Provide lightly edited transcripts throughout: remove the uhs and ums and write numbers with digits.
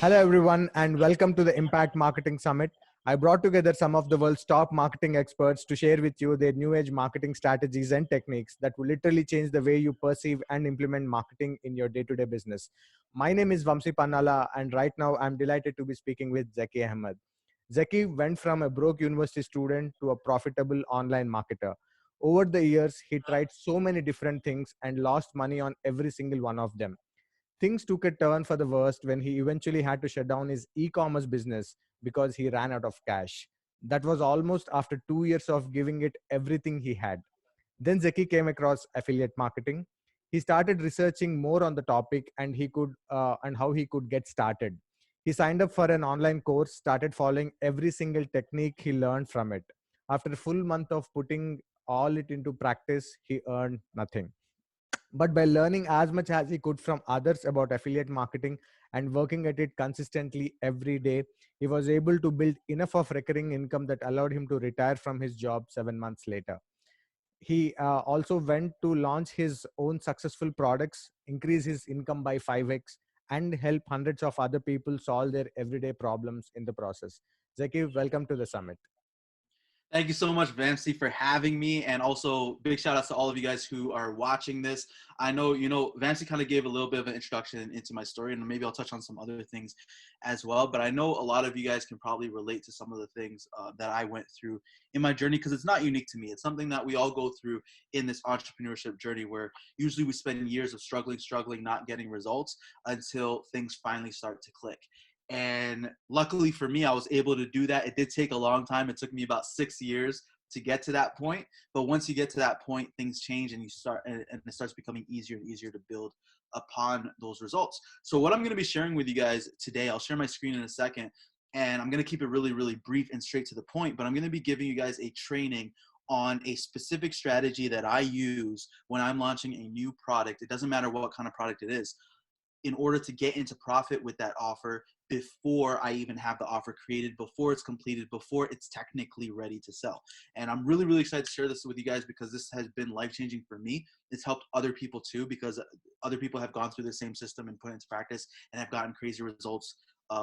Hello, everyone, and welcome to the Impact Marketing Summit. I brought together some of the world's top marketing experts to share with you their new age marketing strategies and techniques that will literally change the way you perceive and implement marketing in your day to day business. My name is Vamsi Pannala, and right now I'm delighted to be speaking with Zeky Ahmed. Zeky went from a broke university student to a profitable online marketer. Over the years, he tried so many different things and lost money on every single one of them. Things took a turn for the worst when he eventually had to shut down his e-commerce business because he ran out of cash. That was almost after 2 years of giving it everything he had. Then Zeki came across affiliate marketing. He started researching more on the topic and how he could get started. He signed up for an online course, started following every single technique he learned from it. After a full month of putting all it into practice, he earned nothing. But by learning as much as he could from others about affiliate marketing and working at it consistently every day, he was able to build enough of recurring income that allowed him to retire from his job 7 months later. He also went to launch his own successful products, increase his income by 5x, and help hundreds of other people solve their everyday problems in the process. Zaki, welcome to the summit. Thank you so much, Vamsi, for having me. And also big shout outs to all of you guys who are watching this. I know, Vamsi kind of gave a little bit of an introduction into my story, and maybe I'll touch on some other things as well. But I know a lot of you guys can probably relate to some of the things that I went through in my journey, because it's not unique to me. It's something that we all go through in this entrepreneurship journey, where usually we spend years of struggling, not getting results until things finally start to click. And luckily for me, I was able to do that. It did take a long time. It took me about 6 years to get to that point. But once you get to that point, things change and and it starts becoming easier and easier to build upon those results. So what I'm going to be sharing with you guys today, I'll share my screen in a second, and I'm going to keep it really, really brief and straight to the point. But I'm going to be giving you guys a training on a specific strategy that I use when I'm launching a new product. It doesn't matter what kind of product it is, in order to get into profit with that offer before I even have the offer created, before it's completed, before it's technically ready to sell. And I'm really, really excited to share this with you guys, because this has been life-changing for me. It's helped other people too, because other people have gone through the same system and put it into practice and have gotten crazy results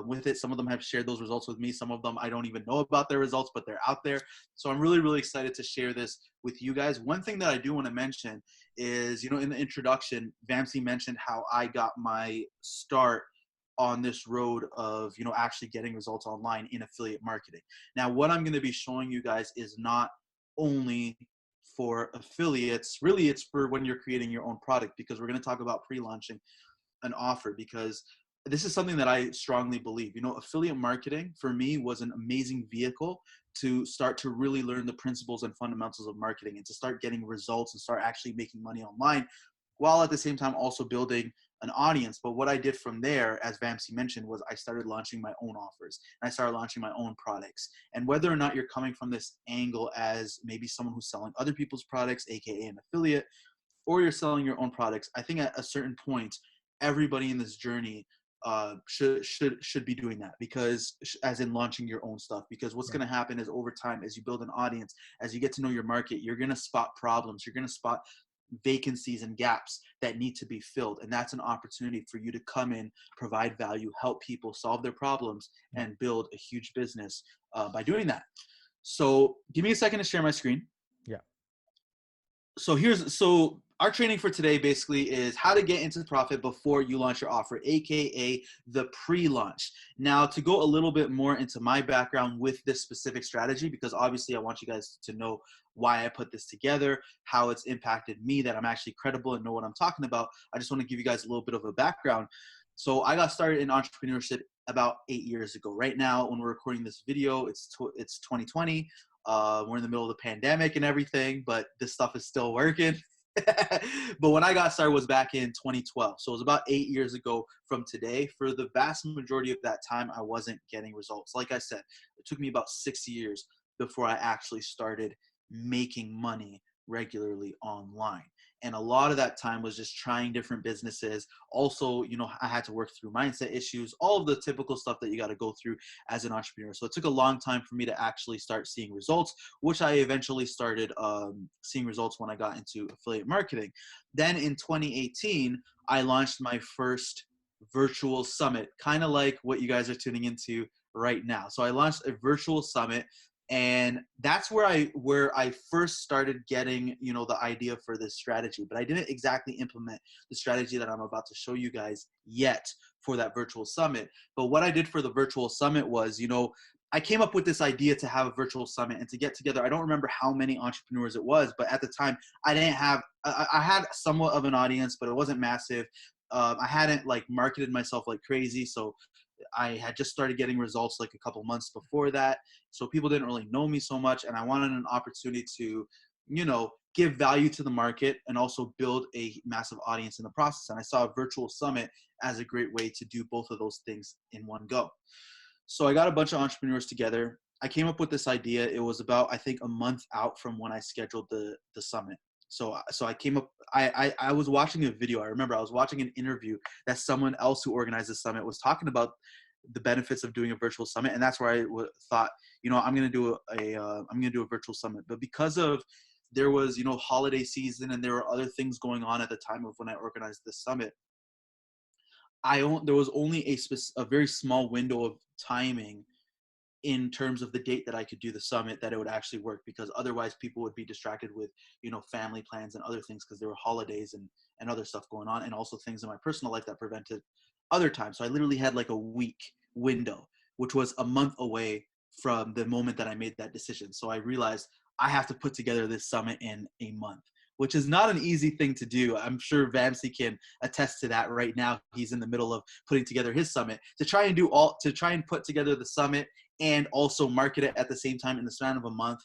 with it. Some of them have shared those results with me. Some of them I don't even know about their results, but they're out there. So I'm really, really excited to share this with you guys. One thing that I do want to mention is, in the introduction, Vamsi mentioned how I got my start on this road of, actually getting results online in affiliate marketing. Now, what I'm going to be showing you guys is not only for affiliates, really it's for when you're creating your own product, because we're going to talk about pre-launching an offer, because this is something that I strongly believe. Affiliate marketing for me was an amazing vehicle to start to really learn the principles and fundamentals of marketing, and to start getting results and start actually making money online, while at the same time also building an audience. But what I did from there, as Vamsi mentioned, was I started launching my own offers, and I started launching my own products. And whether or not you're coming from this angle as maybe someone who's selling other people's products, AKA an affiliate, or you're selling your own products, I think at a certain point, everybody in this journey should be doing that, because as in launching your own stuff. Because what's going to happen is, over time, as you build an audience, as you get to know your market, you're going to spot problems, you're going to spot vacancies and gaps that need to be filled, and that's an opportunity for you to come in, provide value, help people solve their problems, and build a huge business by doing that. So give me a second to share my screen. Yeah. So our training for today basically is how to get into profit before you launch your offer, AKA the pre-launch. Now, to go a little bit more into my background with this specific strategy, because obviously I want you guys to know why I put this together, how it's impacted me, that I'm actually credible and know what I'm talking about. I just want to give you guys a little bit of a background. So I got started in entrepreneurship about 8 years ago. Right now, when we're recording this video, it's 2020. We're in the middle of the pandemic and everything, but this stuff is still working. But when I got started was back in 2012. So it was about 8 years ago from today. For the vast majority of that time, I wasn't getting results. Like I said, it took me about 6 years before I actually started making money regularly online. And a lot of that time was just trying different businesses. Also, I had to work through mindset issues, all of the typical stuff that you got to go through as an entrepreneur. So it took a long time for me to actually start seeing results, which I eventually started seeing results when I got into affiliate marketing. Then in 2018, I launched my first virtual summit, kind of like what you guys are tuning into right now. So I launched a virtual summit, and that's where I first started getting, you know, the idea for this strategy. But I didn't exactly implement the strategy that I'm about to show you guys yet for that virtual summit. But what I did for the virtual summit was, you know, I came up with this idea to have a virtual summit and to get together. I don't remember how many entrepreneurs it was, but at the time I didn't have, I had somewhat of an audience, but it wasn't massive. I hadn't like marketed myself like crazy. So I had just started getting results like a couple months before that. So people didn't really know me so much. And I wanted an opportunity to, you know, give value to the market and also build a massive audience in the process. And I saw a virtual summit as a great way to do both of those things in one go. So I got a bunch of entrepreneurs together. I came up with this idea. It was about, I think, a month out from when I scheduled the summit. So I came up, I was watching a video. I remember I was watching an interview that someone else who organized the summit was talking about the benefits of doing a virtual summit. And that's where I thought, you know, I'm going to do I'm going to do a virtual summit. But because of, there was, you know, holiday season and there were other things going on at the time of when I organized this summit, there was only a very small window of timing in terms of the date that I could do the summit that it would actually work, because otherwise people would be distracted with, you know, family plans and other things because there were holidays and other stuff going on, and also things in my personal life that prevented other times. So I literally had like a week window, which was a month away from the moment that I made that decision. So I realized I have to put together this summit in a month, which is not an easy thing to do. I'm sure Vamsi can attest to that right now. He's in the middle of putting together his summit to try and put together the summit and also market it at the same time in the span of a month.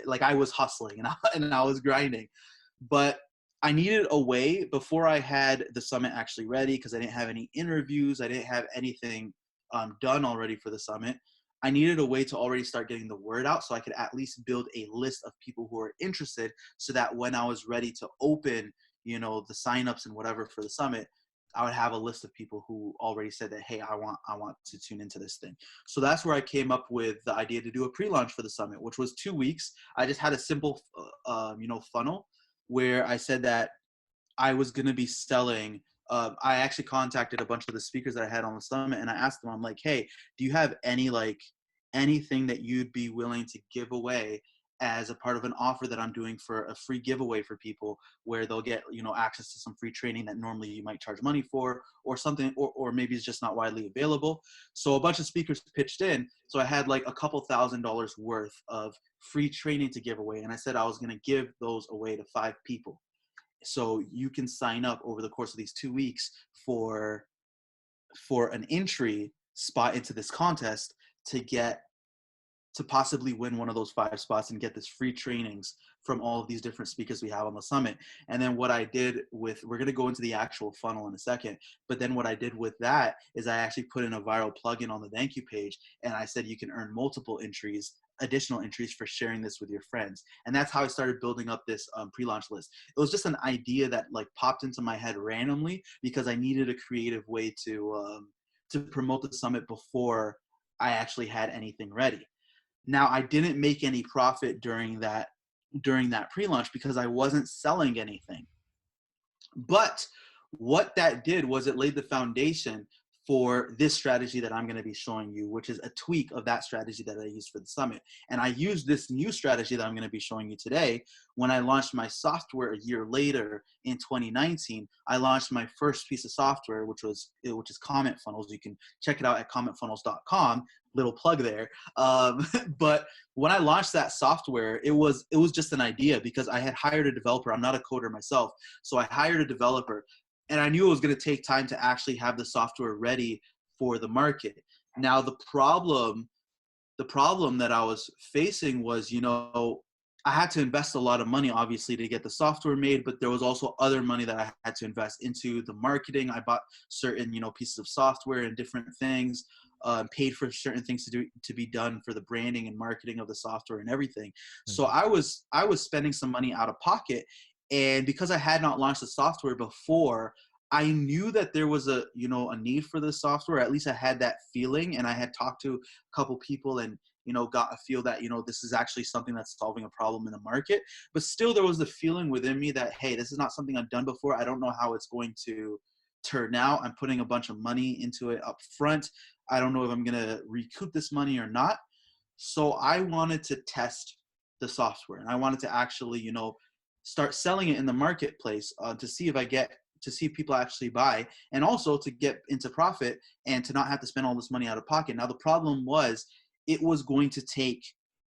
Like I was hustling and I was grinding, but I needed a way before I had the summit actually ready, because I didn't have any interviews. I didn't have anything done already for the summit. I needed a way to already start getting the word out so I could at least build a list of people who are interested, so that when I was ready to open, you know, the signups and whatever for the summit, I would have a list of people who already said that, hey, I want to tune into this thing. So that's where I came up with the idea to do a pre-launch for the summit, which was 2 weeks. I just had a simple, you know, funnel where I said that I was going to be selling. I actually contacted a bunch of the speakers that I had on the summit, and I asked them, I'm like, hey, do you have anything that you'd be willing to give away as a part of an offer that I'm doing for a free giveaway for people, where they'll get, you know, access to some free training that normally you might charge money for, or something, or maybe it's just not widely available. So a bunch of speakers pitched in. So I had like a couple $1,000s worth of free training to give away. And I said I was going to give those away to 5 people. So you can sign up over the course of these 2 weeks for an entry spot into this contest to possibly win one of those 5 spots and get this free trainings from all of these different speakers we have on the summit. And then what I did we're going to go into the actual funnel in a second, but then what I did with that is I actually put in a viral plugin on the thank you page, and I said you can earn multiple additional entries for sharing this with your friends. And that's how I started building up this pre-launch list. It was just an idea that like popped into my head randomly because I needed a creative way to promote the summit before I actually had anything ready. Now, I didn't make any profit during that pre-launch because I wasn't selling anything. But what that did was it laid the foundation for this strategy that I'm going to be showing you, which is a tweak of that strategy that I used for the summit. And I used this new strategy that I'm going to be showing you today when I launched my software a year later in 2019. I launched my first piece of software, which is Comment Funnels. You can check it out at commentfunnels.com. Little plug there. But when I launched that software, it was just an idea because I had hired a developer. I'm not a coder myself. So I hired a developer, and I knew it was going to take time to actually have the software ready for the market. Now, the problem that I was facing was, you know, I had to invest a lot of money, obviously, to get the software made, but there was also other money that I had to invest into the marketing. I bought certain, you know, pieces of software and different things, paid for certain things to be done for the branding and marketing of the software and everything. So I was spending some money out of pocket. And because I had not launched the software before, I knew that there was a need for this software. At least I had that feeling, and I had talked to a couple people and, you know, got a feel that, you know, this is actually something that's solving a problem in the market. But still there was the feeling within me that, hey, this is not something I've done before. I don't know how it's going to to now I'm putting a bunch of money into it up front. I don't know if I'm going to recoup this money or not. So I wanted to test the software, and I wanted to actually, start selling it in the marketplace to see if people actually buy, and also to get into profit and to not have to spend all this money out of pocket. Now, the problem was it was going to take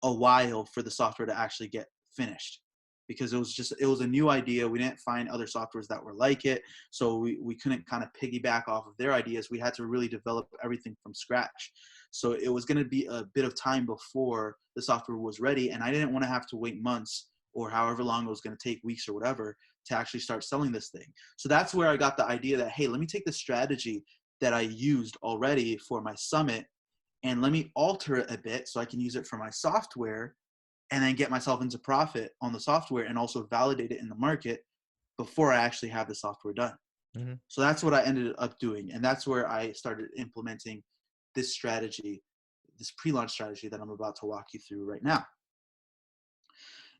a while for the software to actually get finished, because it was a new idea. We didn't find other softwares that were like it. So we couldn't kind of piggyback off of their ideas. We had to really develop everything from scratch. So it was going to be a bit of time before the software was ready. And I didn't want to have to wait months or however long it was going to take, weeks or whatever, to actually start selling this thing. So that's where I got the idea that, hey, let me take the strategy that I used already for my summit and let me alter it a bit so I can use it for my software, and then get myself into profit on the software and also validate it in the market before I actually have the software done. Mm-hmm. So that's what I ended up doing. And that's where I started implementing this strategy, this pre-launch strategy that I'm about to walk you through right now.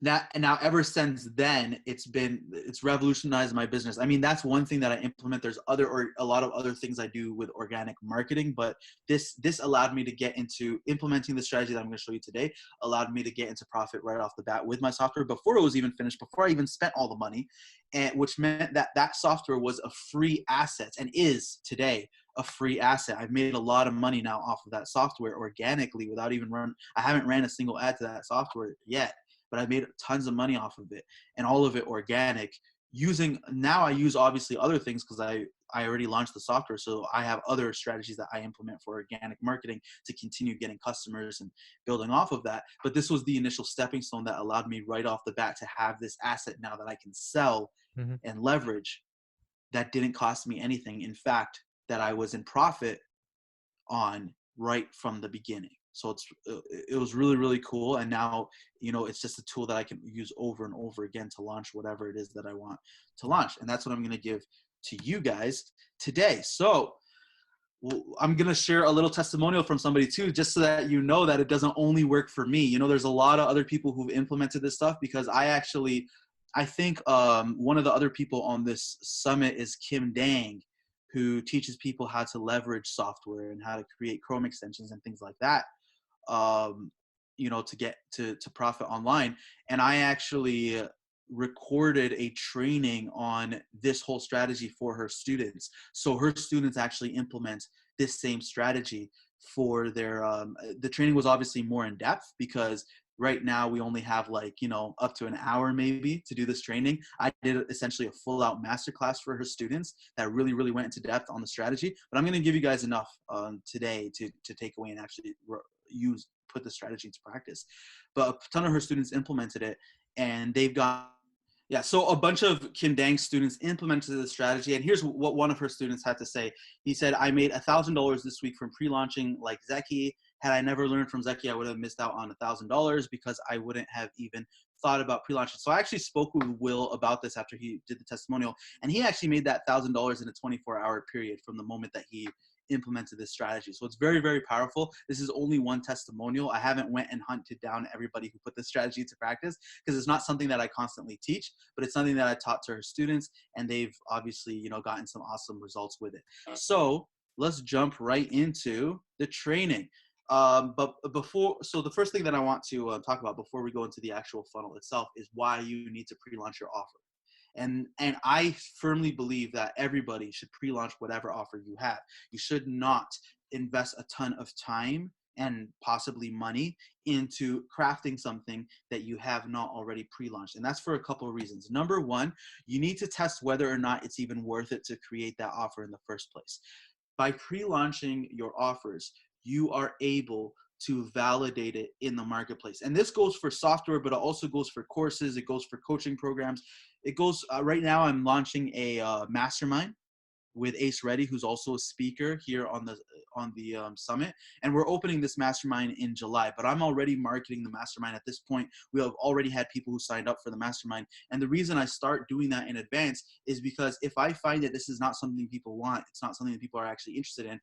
Now ever since then, it's revolutionized my business. I mean, that's one thing that I implement. There's a lot of other things I do with organic marketing, but this allowed me to get into implementing the strategy that I'm going to show you today, allowed me to get into profit right off the bat with my software before it was even finished, before I even spent all the money, and which meant that software was a free asset, and is today a free asset. I've made a lot of money now off of that software organically without even I haven't ran a single ad to that software yet, but I made tons of money off of it, and all of it organic. Now I use obviously other things because I already launched the software. So I have other strategies that I implement for organic marketing to continue getting customers and building off of that. But this was the initial stepping stone that allowed me right off the bat to have this asset now that I can sell Mm-hmm. and leverage, that didn't cost me anything. In fact, that I was in profit on right from the beginning. So it was really, really cool. And now, it's just a tool that I can use over and over again to launch whatever it is that I want to launch. And that's what I'm going to give to you guys today. So I'm going to share a little testimonial from somebody too, just so that you know that it doesn't only work for me. There's a lot of other people who've implemented this stuff, because I think one of the other people on this summit is Dang, who teaches people how to leverage software and how to create Chrome extensions and things like that, to get to profit online. And I actually recorded a training on this whole strategy for her students. So her students actually implement this same strategy for their, the training was obviously more in depth, because right now we only have up to an hour maybe to do this training. I did essentially a full out masterclass for her students that really, really went into depth on the strategy, but I'm going to give you guys enough today to take away and actually put the strategy into practice. But a ton of her students implemented it, and they've got, so a bunch of Kim Dang's students implemented the strategy. And here's what one of her students had to say. He said, I made $1,000 this week from pre-launching like Zeky. Had I never learned from Zeky, I would have missed out on $1,000 because I wouldn't have even thought about pre-launching. So I actually spoke with Will about this after he did the testimonial, and he actually made that $1,000 in a 24-hour period from the moment that he implemented this strategy. So it's very, very powerful. This is only one testimonial. I haven't went and hunted down everybody who put this strategy into practice, because it's not something that I constantly teach, but it's something that I taught to her students, and they've obviously, gotten some awesome results with it. So let's jump right into the training. But the first thing that I want to talk about before we go into the actual funnel itself is why you need to pre-launch your offer. And I firmly believe that everybody should pre-launch whatever offer you have. You should not invest a ton of time and possibly money into crafting something that you have not already pre-launched. And that's for a couple of reasons. Number one, you need to test whether or not it's even worth it to create that offer in the first place. By pre-launching your offers, you are able to validate it in the marketplace. And this goes for software, but it also goes for courses. It goes for coaching programs. It goes, right now I'm launching a mastermind with Ace Reddy, who's also a speaker here on the summit. And we're opening this mastermind in July, but I'm already marketing the mastermind at this point. We have already had people who signed up for the mastermind. And the reason I start doing that in advance is because if I find that this is not something people want, it's not something that people are actually interested in,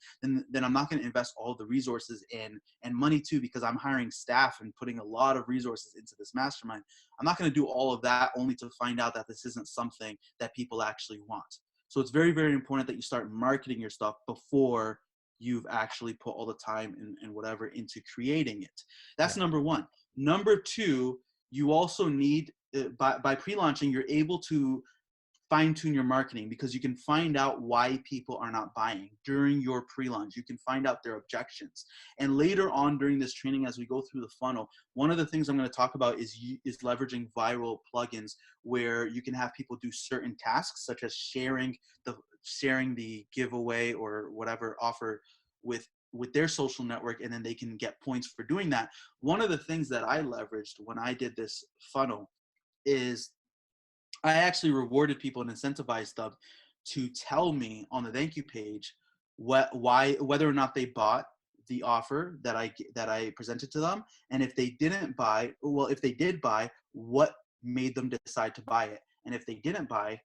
then I'm not going to invest all the resources and money too, because I'm hiring staff and putting a lot of resources into this mastermind. I'm not going to do all of that only to find out that this isn't something that people actually want. So it's very, very important that you start marketing your stuff before you've actually put all the time and whatever into creating it. That's number one. Number two, you also need, by pre-launching, you're able to fine tune your marketing, because you can find out why people are not buying during your pre-launch. You can find out their objections. And later on during this training, as we go through the funnel, one of the things I'm going to talk about is leveraging viral plugins, where you can have people do certain tasks, such as sharing the giveaway or whatever offer with their social network, and then they can get points for doing that. One of the things that I leveraged when I did this funnel is I actually rewarded people and incentivized them to tell me on the thank you page whether or not they bought the offer that I presented to them, and if they didn't buy, well, if they did buy, what made them decide to buy it, and if they didn't buy,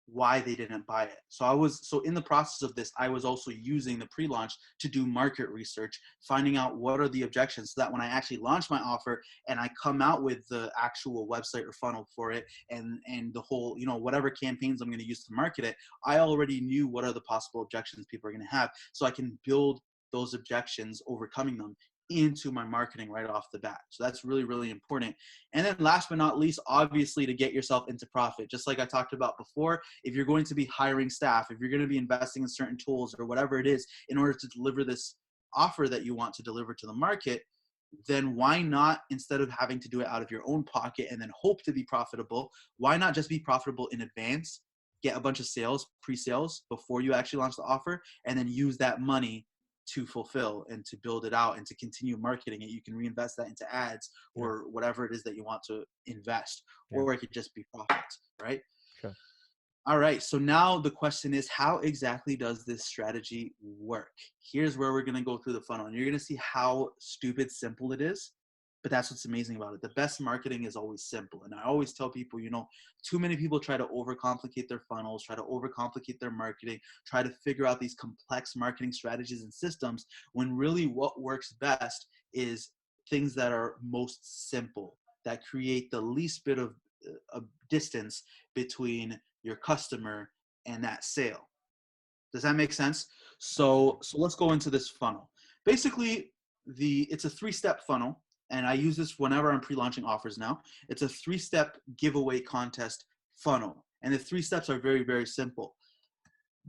why they didn't buy it. So in the process of this, I was also using the pre-launch to do market research, finding out what are the objections, so that when I actually launch my offer and I come out with the actual website or funnel for it, and the whole, whatever campaigns I'm going to use to market it, I already knew what are the possible objections people are going to have, so I can build those objections, overcoming them, into my marketing right off the bat. So that's really, really important. And then last but not least, obviously, to get yourself into profit, just like I talked about before, if you're going to be hiring staff, if you're going to be investing in certain tools or whatever it is in order to deliver this offer that you want to deliver to the market, then why not, instead of having to do it out of your own pocket and then hope to be profitable, why not just be profitable in advance, get a bunch of sales, pre-sales before you actually launch the offer, and then use that money to fulfill and to build it out and to continue marketing it. You can reinvest that into ads or whatever it is that you want to invest, or it could just be profits, right? Sure. All right. So now the question is, how exactly does this strategy work? Here's where we're going to go through the funnel, and you're going to see how stupid simple it is. But that's what's amazing about it. The best marketing is always simple. And I always tell people, too many people try to overcomplicate their funnels, try to overcomplicate their marketing, try to figure out these complex marketing strategies and systems, when really what works best is things that are most simple, that create the least bit of distance between your customer and that sale. Does that make sense? So let's go into this funnel. Basically, it's a 3-step funnel. And I use this whenever I'm pre-launching offers now. It's a 3-step giveaway contest funnel. And the 3 steps are very, very simple.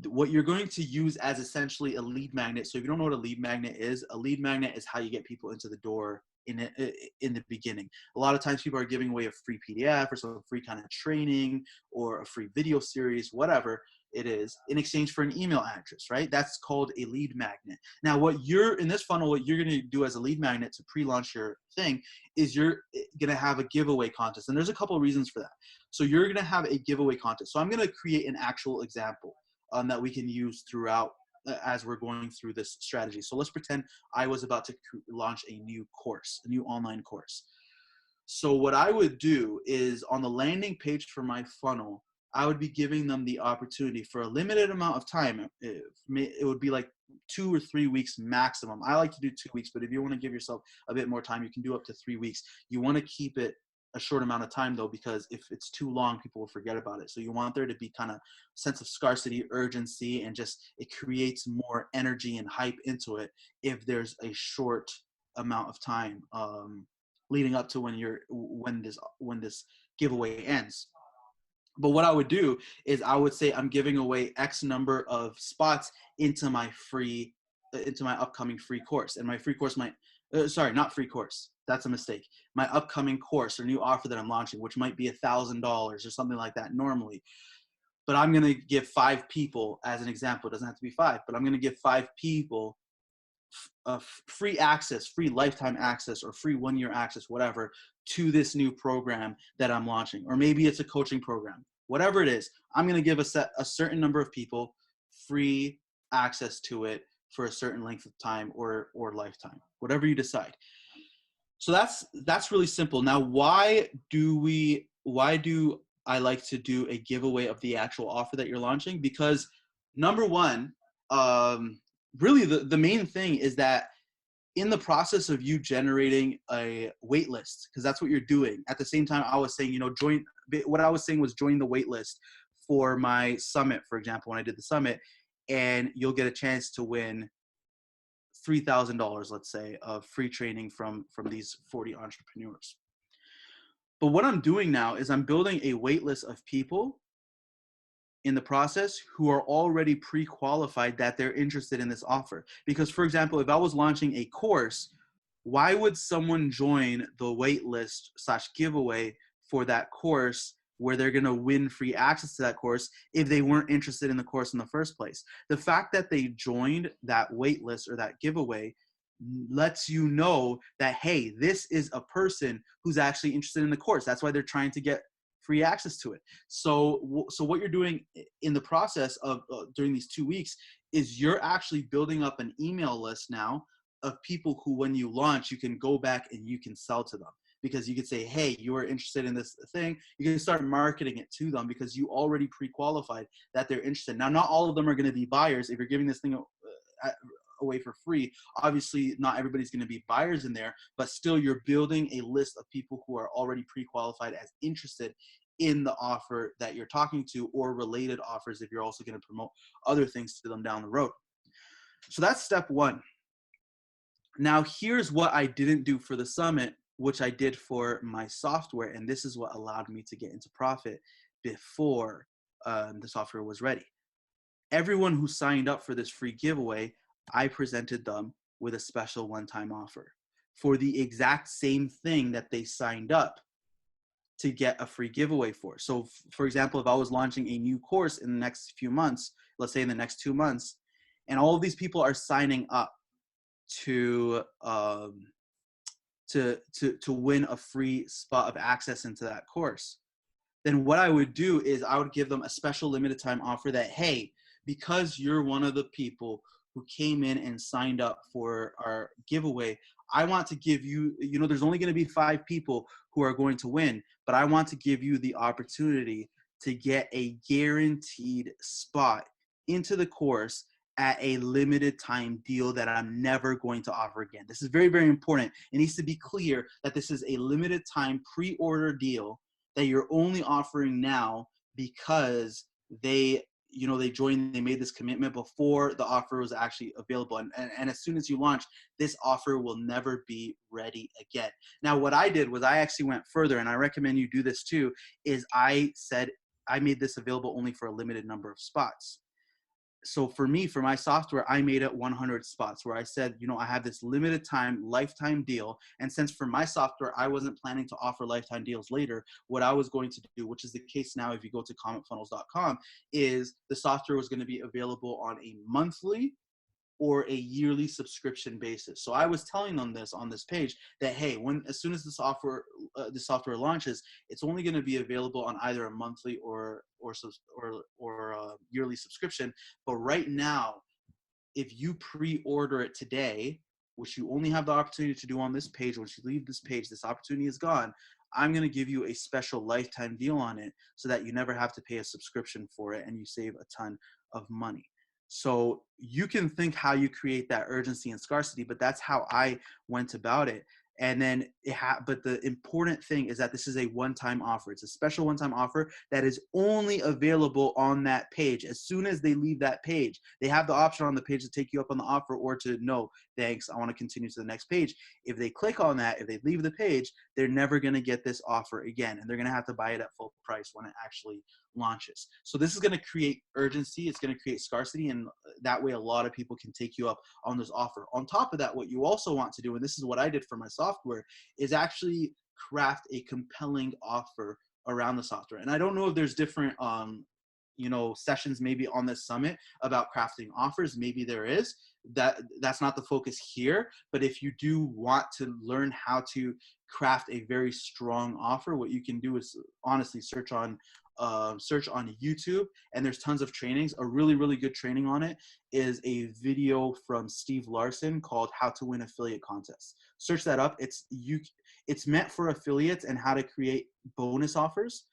What you're going to use as essentially a lead magnet. So if you don't know what a lead magnet is how you get people into the door in the beginning. A lot of times people are giving away a free PDF or some free kind of training or a free video series, whatever it is, in exchange for an email address, right? That's called a lead magnet. Now, what you're going to do as a lead magnet to pre-launch your thing is you're going to have a giveaway contest. And there's a couple of reasons for that. So you're going to have a giveaway contest. So I'm going to create an actual example that we can use throughout as we're going through this strategy. So let's pretend I was about to launch a new online course. So what I would do is, on the landing page for my funnel, I would be giving them the opportunity for a limited amount of time. It would be like 2 or 3 weeks maximum. I like to do 2 weeks, but if you want to give yourself a bit more time, you can do up to 3 weeks. You want to keep it a short amount of time though, because if it's too long, people will forget about it. So you want there to be kind of sense of scarcity, urgency, and just it creates more energy and hype into it if there's a short amount of time leading up to when this giveaway ends. But what I would do is I would say I'm giving away X number of spots into my upcoming free course. And my free course not free course. That's a mistake. My upcoming course or new offer that I'm launching, which might be $1,000 or something like that normally. But I'm going to give 5 people, as an example. It doesn't have to be 5, but I'm going to give 5 people free access, free lifetime access, or free 1-year access, whatever, to this new program that I'm launching. Or maybe it's a coaching program. Whatever it is, I'm going to give a certain number of people free access to it for a certain length of time or lifetime, whatever you decide. So that's really simple. Now, why do I like to do a giveaway of the actual offer that you're launching? Because number one, really the main thing is that in the process of you generating a wait list, because that's what you're doing. At the same time, I was saying, join the wait list for my summit, for example, when I did the summit, and you'll get a chance to win $3,000, let's say, of free training from these 40 entrepreneurs. But what I'm doing now is I'm building a wait list of people in the process who are already pre-qualified that they're interested in this offer. Because, for example, if I was launching a course, why would someone join the wait list / giveaway for that course where they're going to win free access to that course if they weren't interested in the course in the first place? The fact that they joined that wait list or that giveaway lets you know that, hey, this is a person who's actually interested in the course. That's why they're trying to get free access to it. So what you're doing in the process of during these 2 weeks is you're actually building up an email list now of people who, when you launch, you can go back and you can sell to them, because you could say, hey, you are interested in this thing. You can start marketing it to them because you already pre-qualified that they're interested. Now, not all of them are going to be buyers. If you're giving this thing away for free, obviously not everybody's going to be buyers in there, but still you're building a list of people who are already pre-qualified as interested in the offer that you're talking to, or related offers if you're also going to promote other things to them down the road. So that's step one. Now, here's what I didn't do for the summit, which I did for my software, and this is what allowed me to get into profit before the software was ready. Everyone who signed up for this free giveaway, I presented them with a special one-time offer for the exact same thing that they signed up to get a free giveaway for. So, for example, if I was launching a new course in the next few months, let's say in the next 2 months, and all of these people are signing up to win a free spot of access into that course, then what I would do is I would give them a special limited time offer that, hey, because you're one of the people who came in and signed up for our giveaway, I want to give you, there's only going to be 5 people who are going to win, but I want to give you the opportunity to get a guaranteed spot into the course at a limited time deal that I'm never going to offer again. This is very, very important. It needs to be clear that this is a limited time pre-order deal that you're only offering now because they made this commitment before the offer was actually available. And as soon as you launch, this offer will never be ready again. Now, what I did was I actually went further, and I recommend you do this too, is I said I made this available only for a limited number of spots. So for me, for my software, I made it 100 spots where I said, I have this limited time, lifetime deal. And since for my software, I wasn't planning to offer lifetime deals later, what I was going to do, which is the case now if you go to cometfunnels.com, is the software was going to be available on a monthly or a yearly subscription basis. So I was telling them this on this page that, hey, as soon as this software launches, it's only going to be available on either a monthly or yearly subscription. But right now, if you pre-order it today, which you only have the opportunity to do on this page, once you leave this page, this opportunity is gone. I'm going to give you a special lifetime deal on it so that you never have to pay a subscription for it and you save a ton of money. So you can think how you create that urgency and scarcity, but that's how I went about it. And then but the important thing is that this is a one-time offer. It's a special one-time offer that is only available on that page. As soon as they leave that page, they have the option on the page to take you up on the offer or to no, thanks, I want to continue to the next page. If they click on that, if they leave the page, they're never going to get this offer again. And they're going to have to buy it at full price when it actually launches. So this is going to create urgency. It's going to create scarcity. And that way, a lot of people can take you up on this offer. On top of that, what you also want to do, and this is what I did for my software, is actually craft a compelling offer around the software. And I don't know if there's different sessions maybe on this summit about crafting offers. Maybe there is. That's not the focus here. But if you do want to learn how to craft a very strong offer, what you can do is honestly search on YouTube, and there's tons of trainings. A really, really good training on it is a video from Steve Larson called How to Win Affiliate Contests. Search that up. It's meant for affiliates and how to create bonus offers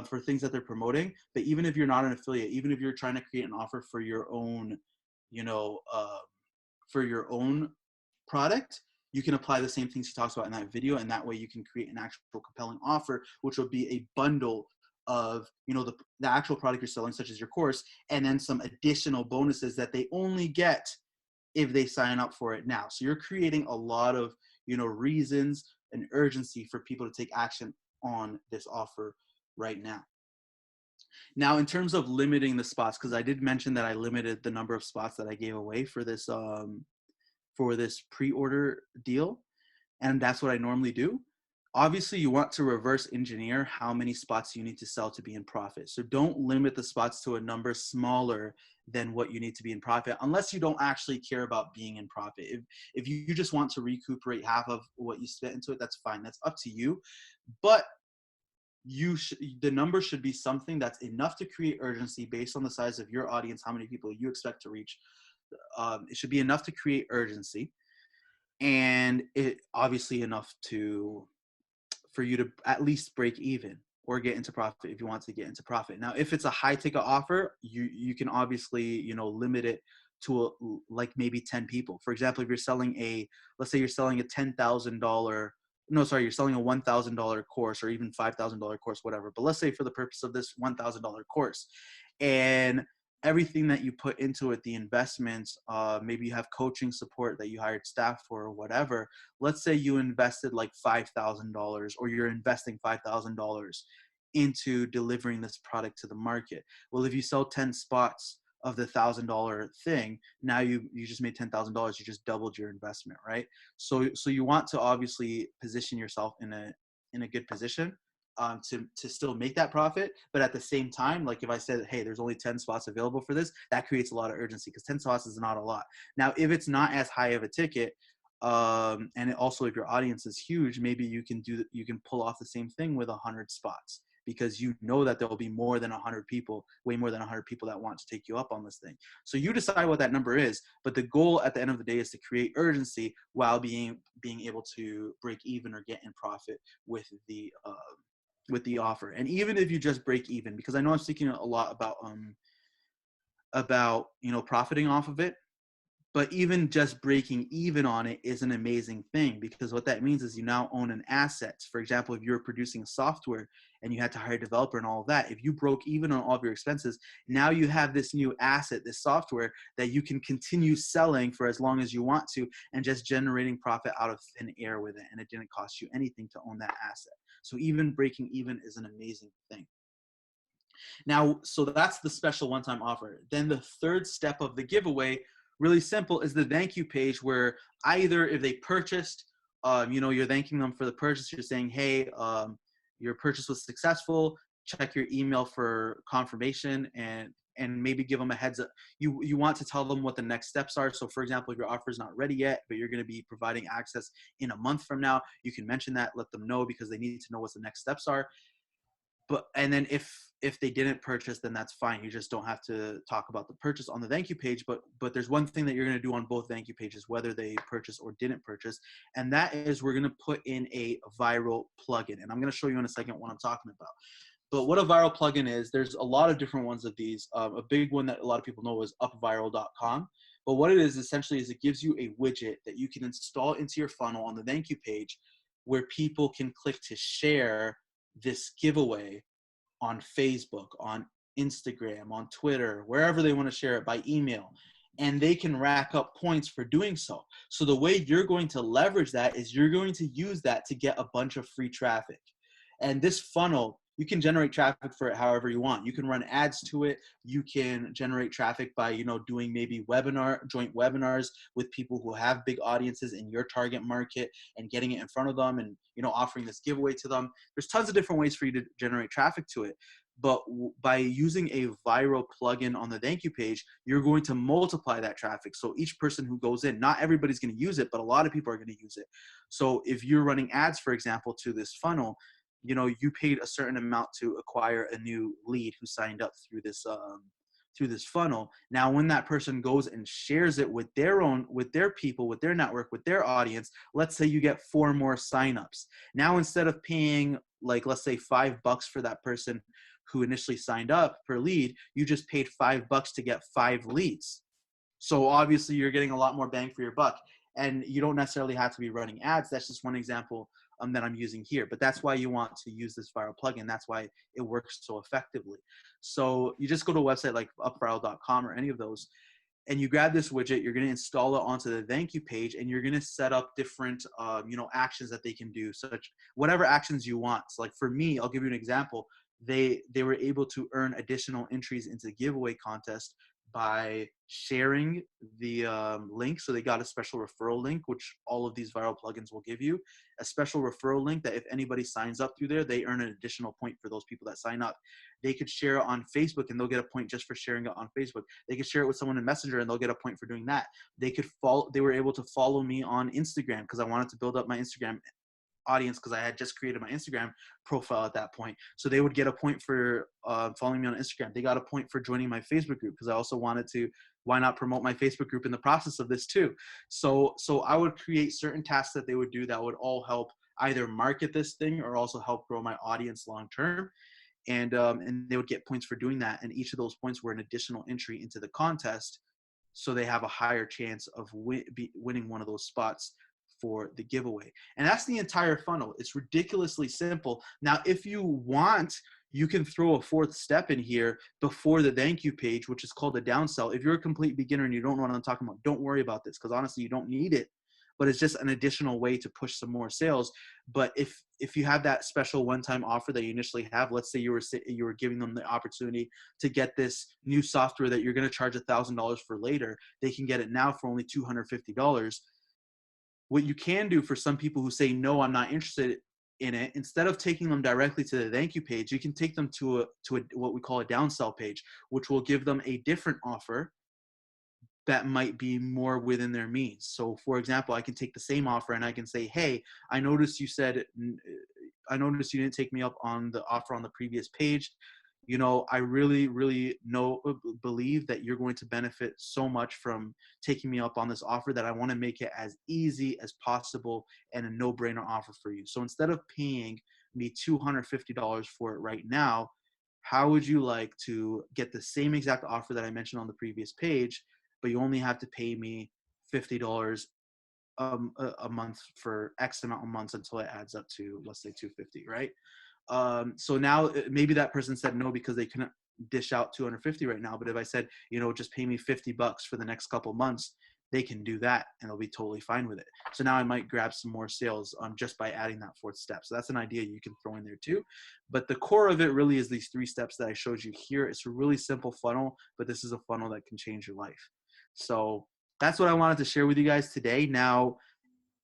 for things that they're promoting. But even if you're not an affiliate, even if you're trying to create an offer for your own, product, you can apply the same things he talks about in that video, and that way you can create an actual compelling offer, which will be a bundle of, the actual product you're selling, such as your course, and then some additional bonuses that they only get if they sign up for it now. So you're creating a lot of, reasons and urgency for people to take action on this offer right now. Now, in terms of limiting the spots, because I did mention that I limited the number of spots that I gave away for this pre-order deal, and that's what I normally do. Obviously, you want to reverse engineer how many spots you need to sell to be in profit. So don't limit the spots to a number smaller than what you need to be in profit, unless you don't actually care about being in profit. If you just want to recuperate half of what you spent into it, that's fine. That's up to you. But the number should be something that's enough to create urgency based on the size of your audience, how many people you expect to reach. It should be enough to create urgency, and it obviously enough for you to at least break even or get into profit if you want to get into profit. Now, if it's a high ticket offer, you can obviously, limit it to like maybe 10 people. For example, if you're selling let's say you're selling a $10,000, you're selling a $1,000 course or even $5,000 course, whatever. But let's say for the purpose of this $1,000 course, and everything that you put into it, the investments, maybe you have coaching support that you hired staff for or whatever. Let's say you invested like $5,000, or you're investing $5,000 into delivering this product to the market. Well, if you sell 10 spots of the $1,000 thing, now you just made $10,000. You just doubled your investment, right? So you want to obviously position yourself in a good position to still make that profit. But at the same time, like if I said, hey, there's only 10 spots available for this, that creates a lot of urgency, because 10 spots is not a lot. Now, if it's not as high of a ticket, and also if your audience is huge, maybe you can pull off the same thing with 100 spots, because you know that there will be more than 100 people, way more than 100 people that want to take you up on this thing. So you decide what that number is, but the goal at the end of the day is to create urgency while being able to break even or get in profit with the offer. And even if you just break even, because I know I'm speaking a lot about profiting off of it, but even just breaking even on it is an amazing thing, because what that means is you now own an asset. For example, if you're producing software and you had to hire a developer and all of that, if you broke even on all of your expenses, now you have this new asset, this software that you can continue selling for as long as you want to, and just generating profit out of thin air with it. And it didn't cost you anything to own that asset. So even breaking even is an amazing thing. Now, so that's the special one-time offer. Then the third step of the giveaway, really simple, is the thank you page, where either if they purchased, you're thanking them for the purchase. You're saying, hey, your purchase was successful. Check your email for confirmation, and maybe give them a heads up. You want to tell them what the next steps are. So for example, if your offer is not ready yet, but you're going to be providing access in a month from now, you can mention that, let them know, because they need to know what the next steps are. And then if they didn't purchase, then that's fine. You just don't have to talk about the purchase on the thank you page. But there's one thing that you're going to do on both thank you pages, whether they purchase or didn't purchase. And that is, we're going to put in a viral plugin. And I'm going to show you in a second what I'm talking about. But what a viral plugin is, there's a lot of different ones of these. A big one that a lot of people know is upviral.com. But what it is essentially is it gives you a widget that you can install into your funnel on the thank you page, where people can click to share this giveaway on Facebook, on Instagram, on Twitter, wherever they want to share it, by email, and they can rack up points for doing so. So the way you're going to leverage that is you're going to use that to get a bunch of free traffic. And this funnel, you can generate traffic for it however you want. You can run ads to it. You can generate traffic by, doing maybe joint webinars with people who have big audiences in your target market, and getting it in front of them, and, offering this giveaway to them. There's tons of different ways for you to generate traffic to it. But by using a viral plugin on the thank you page, you're going to multiply that traffic. So each person who goes in, not everybody's going to use it, but a lot of people are going to use it. So if you're running ads, for example, to this funnel, you paid a certain amount to acquire a new lead who signed up through this funnel. Now, when that person goes and shares it with their people, with their network, with their audience, let's say you get 4 more signups. Now, instead of paying, like, let's say $5 for that person who initially signed up per lead, you just paid $5 to get 5 leads. So obviously you're getting a lot more bang for your buck. And you don't necessarily have to be running ads. That's just one example that I'm using here. But that's why you want to use this viral plugin. That's why it works so effectively. So you just go to a website like upviral.com or any of those, and you grab this widget. You're going to install it onto the thank you page, and you're going to set up different actions that they can do, such whatever actions you want. So like for me, I'll give you an example. They were able to earn additional entries into the giveaway contest by sharing the link. So they got a special referral link, which all of these viral plugins will give you a special referral link that if anybody signs up through there, they earn an additional point for those people that sign up. They could share it on Facebook and they'll get a point just for sharing it on Facebook. They could share it with someone in Messenger and they'll get a point for doing that. They were able to follow me on Instagram because I wanted to build up my Instagram audience because I had just created my Instagram profile at that point. So they would get a point for following me on Instagram. They got a point for joining my Facebook group because I also wanted to, why not promote my Facebook group in the process of this too? So I would create certain tasks that they would do that would all help either market this thing or also help grow my audience long term. And they would get points for doing that. And each of those points were an additional entry into the contest. So they have a higher chance of winning one of those spots for the giveaway. And that's the entire funnel. It's ridiculously simple. Now, if you want, you can throw a fourth step in here before the thank you page, which is called a downsell. If you're a complete beginner and you don't know what I'm talking about, don't worry about this because honestly, you don't need it. But it's just an additional way to push some more sales. But if you have that special one-time offer that you initially have, let's say you were giving them the opportunity to get this new software that you're going to charge $1,000 for later, they can get it now for only $250. What you can do for some people who say, no, I'm not interested in it, instead of taking them directly to the thank you page, you can take them to what we call a downsell page, which will give them a different offer that might be more within their means. So for example, I can take the same offer and I can say, hey, I noticed you didn't take me up on the offer on the previous page. I really, really believe that you're going to benefit so much from taking me up on this offer that I want to make it as easy as possible and a no-brainer offer for you. So instead of paying me $250 for it right now, how would you like to get the same exact offer that I mentioned on the previous page, but you only have to pay me $50 a month for X amount of months until it adds up to, let's say, $250, right? So now maybe that person said no because they couldn't dish out $250 right now. But if I said, just pay me $50 for the next couple months, they can do that and they'll be totally fine with it. So now I might grab some more sales just by adding that fourth step. So that's an idea you can throw in there too. But the core of it really is these 3 steps that I showed you here. It's a really simple funnel, but this is a funnel that can change your life. So that's what I wanted to share with you guys today. Now,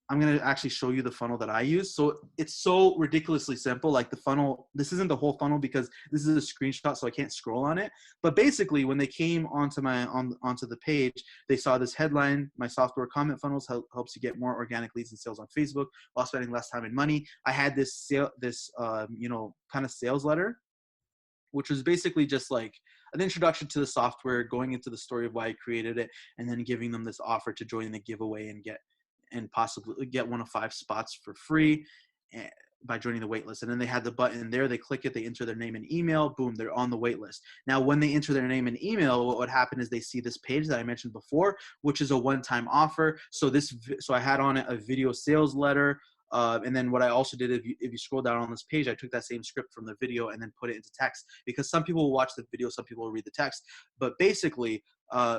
I'm going to actually show you the funnel that I use. So it's so ridiculously simple. Like the funnel, this isn't the whole funnel because this is a screenshot, so I can't scroll on it. But basically when they came onto the page, they saw this headline: my software comment funnels helps you get more organic leads and sales on Facebook while spending less time and money. I had this kind of sales letter, which was basically just like an introduction to the software, going into the story of why I created it, and then giving them this offer to join the giveaway and possibly get one of 5 spots for free by joining the waitlist. And then they had the button there, they click it, they enter their name and email, boom, they're on the waitlist. Now, when they enter their name and email, what would happen is they see this page that I mentioned before, which is a one-time offer. So I had on it a video sales letter. And then what I also did, if you scroll down on this page, I took that same script from the video and then put it into text, because some people will watch the video, some people will read the text. But basically,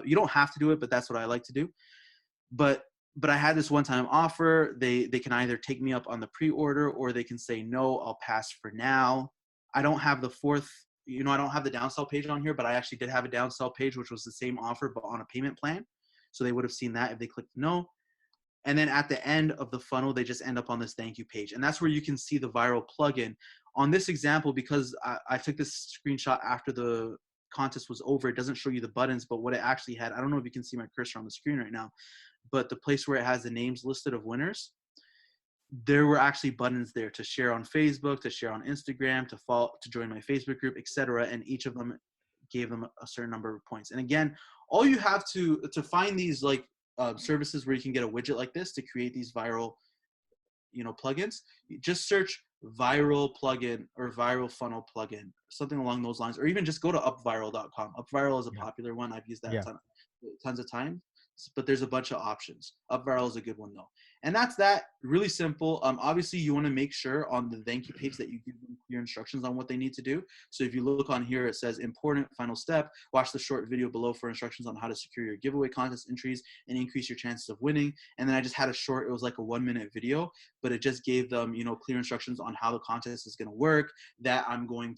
you don't have to do it, but that's what I like to do. But I had this one-time offer. They can either take me up on the pre-order or they can say, no, I'll pass for now. I don't have the fourth, I don't have the downsell page on here, but I actually did have a downsell page, which was the same offer, but on a payment plan. So they would have seen that if they clicked no. And then at the end of the funnel, they just end up on this thank you page. And that's where you can see the viral plugin. On this example, because I took this screenshot after the contest was over, it doesn't show you the buttons, but what it actually had, I don't know if you can see my cursor on the screen right now, but the place where it has the names listed of winners, there were actually buttons there to share on Facebook, to share on Instagram, to join my Facebook group, etc. And each of them gave them a certain number of points. And again, all you have to find these services where you can get a widget like this to create these viral, plugins, just search viral plugin or viral funnel plugin, something along those lines, or even just go to upviral.com. Upviral is a popular one. I've used that tons of times. but there's a bunch of options. Up viral is a good one though. And that's that. Really simple. Obviously, you want to make sure on the thank you page that you give them clear instructions on what they need to do. So if you look on here, it says important final step. Watch the short video below for instructions on how to secure your giveaway contest entries and increase your chances of winning. And then I just had a short, it was like a 1-minute video, but it just gave them, clear instructions on how the contest is going to work, that I'm going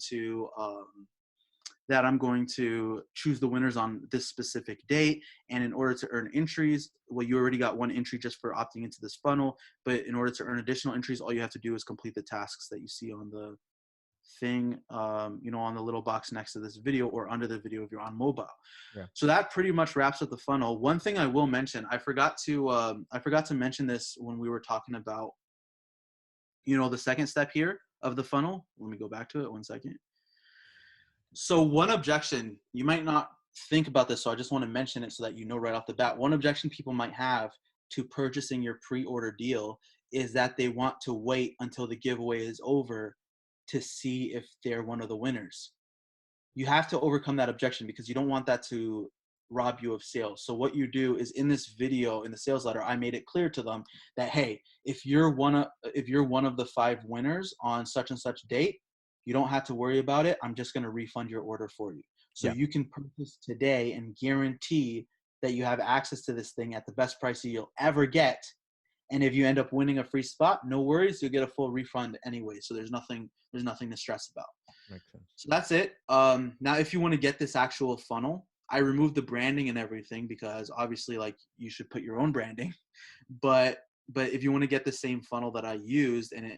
to choose the winners on this specific date. And in order to earn entries, well, you already got one entry just for opting into this funnel. But in order to earn additional entries, all you have to do is complete the tasks that you see on the thing, on the little box next to this video or under the video if you're on mobile. Yeah. So that pretty much wraps up the funnel. One thing I will mention, I forgot to mention this when we were talking about, the second step here of the funnel. Let me go back to it 1 second. So one objection, you might not think about this, so I just want to mention it so that you know right off the bat. One objection people might have to purchasing your pre-order deal is that they want to wait until the giveaway is over to see if they're one of the winners. You have to overcome that objection because you don't want that to rob you of sales. So what you do is, in this video, in the sales letter, I made it clear to them that, hey, if you're one of the 5 winners on such and such date, you don't have to worry about it. I'm just going to refund your order for you. So you can purchase today and guarantee that you have access to this thing at the best price you'll ever get. And if you end up winning a free spot, no worries, you'll get a full refund anyway. So there's nothing to stress about. Makes sense. So that's it. Now, if you want to get this actual funnel, I removed the branding and everything because obviously, like, you should put your own branding. But if you want to get the same funnel that I used, and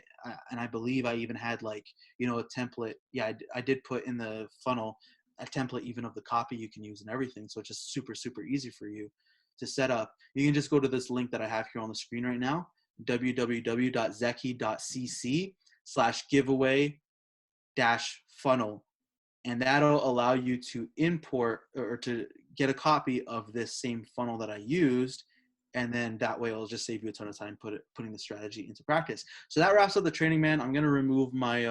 I believe I even had, like, a template. Yeah, I did put in the funnel a template even of the copy you can use and everything. So it's just super, super easy for you to set up. You can just go to this link that I have here on the screen right now, www.zeky.cc/giveaway-funnel. And that'll allow you to import or to get a copy of this same funnel that I used. And then that way it'll just save you a ton of time putting the strategy into practice. So that wraps up the training, man. I'm going to remove my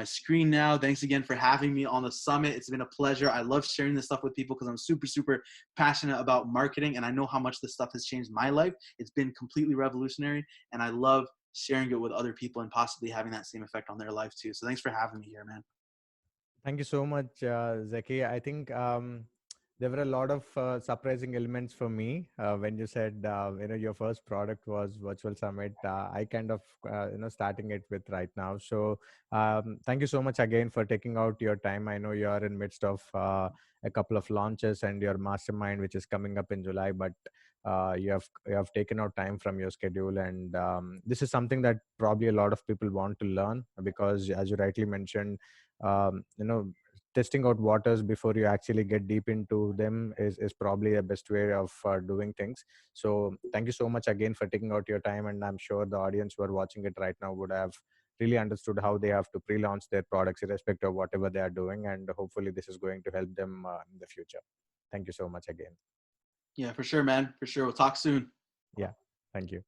screen now. Thanks again for having me on the summit. It's been a pleasure. I love sharing this stuff with people because I'm super, super passionate about marketing. And I know how much this stuff has changed my life. It's been completely revolutionary. And I love sharing it with other people and possibly having that same effect on their life too. So thanks for having me here, man. Thank you so much, Zeky. I think there were a lot of surprising elements for me when you said your first product was Virtual Summit. I kind of starting it with right now. So thank you so much again for taking out your time. I know you are in midst of a couple of launches and your mastermind, which is coming up in July, but you have taken out time from your schedule, and this is something that probably a lot of people want to learn because, as you rightly mentioned, testing out waters before you actually get deep into them is probably the best way of doing things. So thank you so much again for taking out your time, and I'm sure the audience who are watching it right now would have really understood how they have to pre-launch their products irrespective of whatever they are doing, and hopefully this is going to help them in the future. Thank you so much again. Yeah, for sure, man. For sure. We'll talk soon. Yeah, thank you.